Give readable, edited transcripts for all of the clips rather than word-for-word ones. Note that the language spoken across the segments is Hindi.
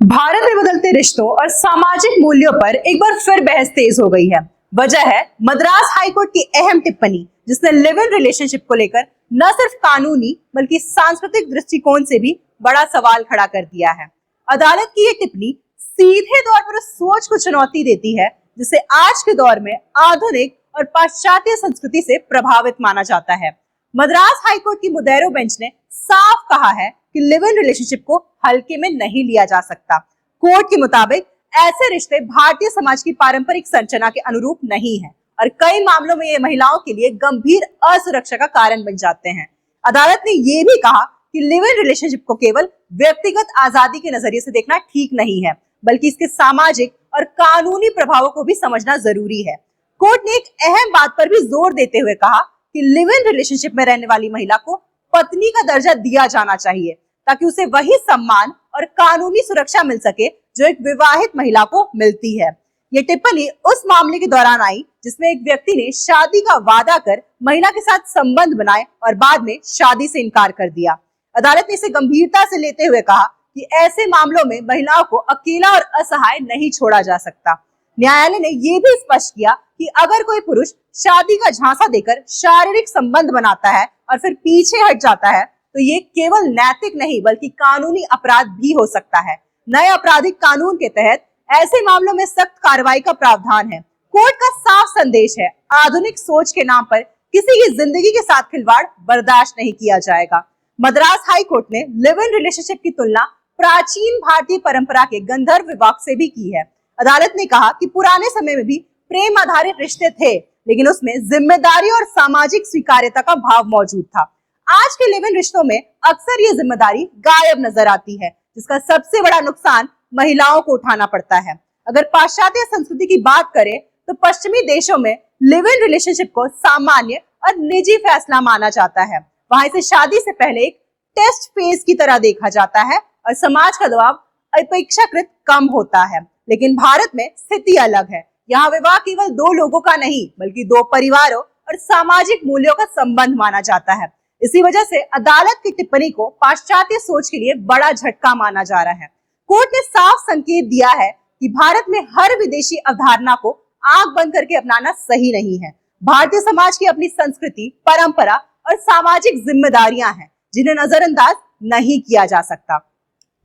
भारत में बदलते रिश्तों और सामाजिक मूल्यों पर एक बार फिर बहस तेज हो गई है। वजह है मद्रास हाईकोर्ट की अहम टिप्पणी, जिसने लिव इन रिलेशनशिप को लेकर न सिर्फ कानूनी बल्कि सांस्कृतिक दृष्टिकोण से भी बड़ा सवाल खड़ा कर दिया है। अदालत की ये टिप्पणी सीधे तौर पर उस सोच को चुनौती देती है जिसे आज के दौर में आधुनिक और पाश्चात्य संस्कृति से प्रभावित माना जाता है। मद्रास हाईकोर्ट की मुदैरो बेंच ने साफ कहा है कि लिव इन रिलेशनशिप को हल्के में नहीं लिया जा सकता। कोर्ट के मुताबिक ऐसे रिश्ते भारतीय समाज की पारंपरिक संरचना के अनुरूप नहीं है और कई मामलों में ये महिलाओं के लिए गंभीर असुरक्षा का कारण बन जाते हैं। अदालत ने ये भी कहा कि लिव इन रिलेशनशिप को केवल व्यक्तिगत आजादी के नजरिए से देखना ठीक नहीं है, बल्कि इसके सामाजिक और कानूनी प्रभावों को भी समझना जरूरी है। कोर्ट ने एक अहम बात पर भी जोर देते हुए कहा कि लिव इन रिलेशनशिप में रहने वाली महिला को पत्नी का दर्जा दिया जाना चाहिए, ताकि उसे वही सम्मान और कानूनी सुरक्षा मिल सके जो एक विवाहित महिला को मिलती है। ये टिप्पणी उस मामले के दौरान आई जिसमें एक व्यक्ति ने शादी का वादा कर महिला के साथ संबंध बनाए और बाद में शादी से इनकार कर दिया। अदालत ने इसे गंभीरता से लेते हुए कहा कि ऐसे मामलों में महिलाओं को अकेला और असहाय नहीं छोड़ा जा सकता। न्यायालय ने यह भी स्पष्ट किया कि अगर कोई पुरुष शादी का झांसा देकर शारीरिक संबंध बनाता है और फिर पीछे हट जाता है तो ये केवल नैतिक नहीं बल्कि कानूनी अपराध भी हो सकता है। नए आपराधिक कानून के तहत ऐसे मामलों में सख्त कार्रवाई का प्रावधान है। कोर्ट का साफ संदेश है, आधुनिक सोच के नाम पर किसी की जिंदगी के साथ खिलवाड़ बर्दाश्त नहीं किया जाएगा। मद्रास हाई कोर्ट ने लिव इन रिलेशनशिप की तुलना प्राचीन भारतीय परंपरा के गंधर्व विवाह से भी की है। अदालत ने कहा कि पुराने समय में भी प्रेम आधारित रिश्ते थे, लेकिन उसमें जिम्मेदारी और सामाजिक स्वीकार्यता का भाव मौजूद था। आज के लिव इन रिश्तों में अक्सर ये जिम्मेदारी गायब नजर आती है, जिसका सबसे बड़ा नुकसान महिलाओं को उठाना पड़ता है। अगर पाश्चात्य संस्कृति की बात करें तो पश्चिमी देशों में लिव इन रिलेशनशिप को सामान्य और निजी फैसला माना जाता है। वहां इसे शादी से पहले एक टेस्ट फेज की तरह देखा जाता है और समाज का दबाव अपेक्षाकृत कम होता है। लेकिन भारत में स्थिति अलग है। यहाँ विवाह केवल दो लोगों का नहीं बल्कि दो परिवारों और सामाजिक मूल्यों का संबंध माना जाता है। इसी वजह से अदालत की टिप्पणी को पाश्चात्य सोच के लिए बड़ा झटका माना जा रहा है। कोर्ट ने साफ संकेत दिया है कि भारत में हर विदेशी अवधारणा को आंख बंद करके अपनाना सही नहीं है। भारतीय समाज की अपनी संस्कृति, परंपरा और सामाजिक जिम्मेदारियां हैं जिन्हें नजरअंदाज नहीं किया जा सकता।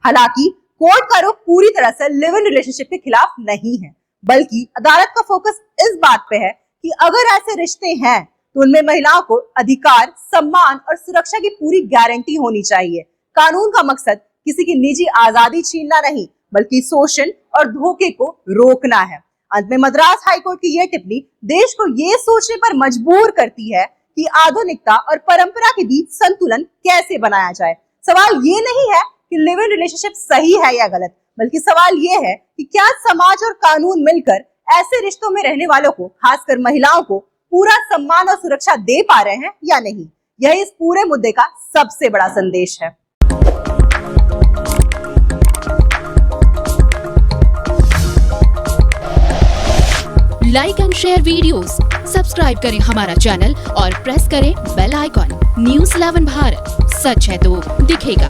हालांकि कोर्ट का रुख पूरी तरह से लिव इन रिलेशनशिप के खिलाफ नहीं है, बल्कि अदालत का फोकस इस बात पे है कि अगर ऐसे रिश्ते हैं तो उनमें महिलाओं को अधिकार, सम्मान और सुरक्षा की पूरी गारंटी होनी चाहिए। कानून का मकसद किसी की निजी आजादी छीनना नहीं बल्कि शोषण और धोखे को रोकना है। अंत में मद्रास हाईकोर्ट की यह टिप्पणी देश को ये सोचने पर मजबूर करती है कि आधुनिकता और परंपरा के बीच संतुलन कैसे बनाया जाए। सवाल ये नहीं है कि लिव इन रिलेशनशिप सही है या गलत, बल्कि सवाल ये है कि क्या समाज और कानून मिलकर ऐसे रिश्तों में रहने वालों को, खासकर महिलाओं को, पूरा सम्मान और सुरक्षा दे पा रहे हैं या नहीं। यह इस पूरे मुद्दे का सबसे बड़ा संदेश है। Like and share videos, subscribe करें हमारा चैनल और प्रेस करें बेल आइकॉन। न्यूज़ 11 भारत, सच है तो दिखेगा।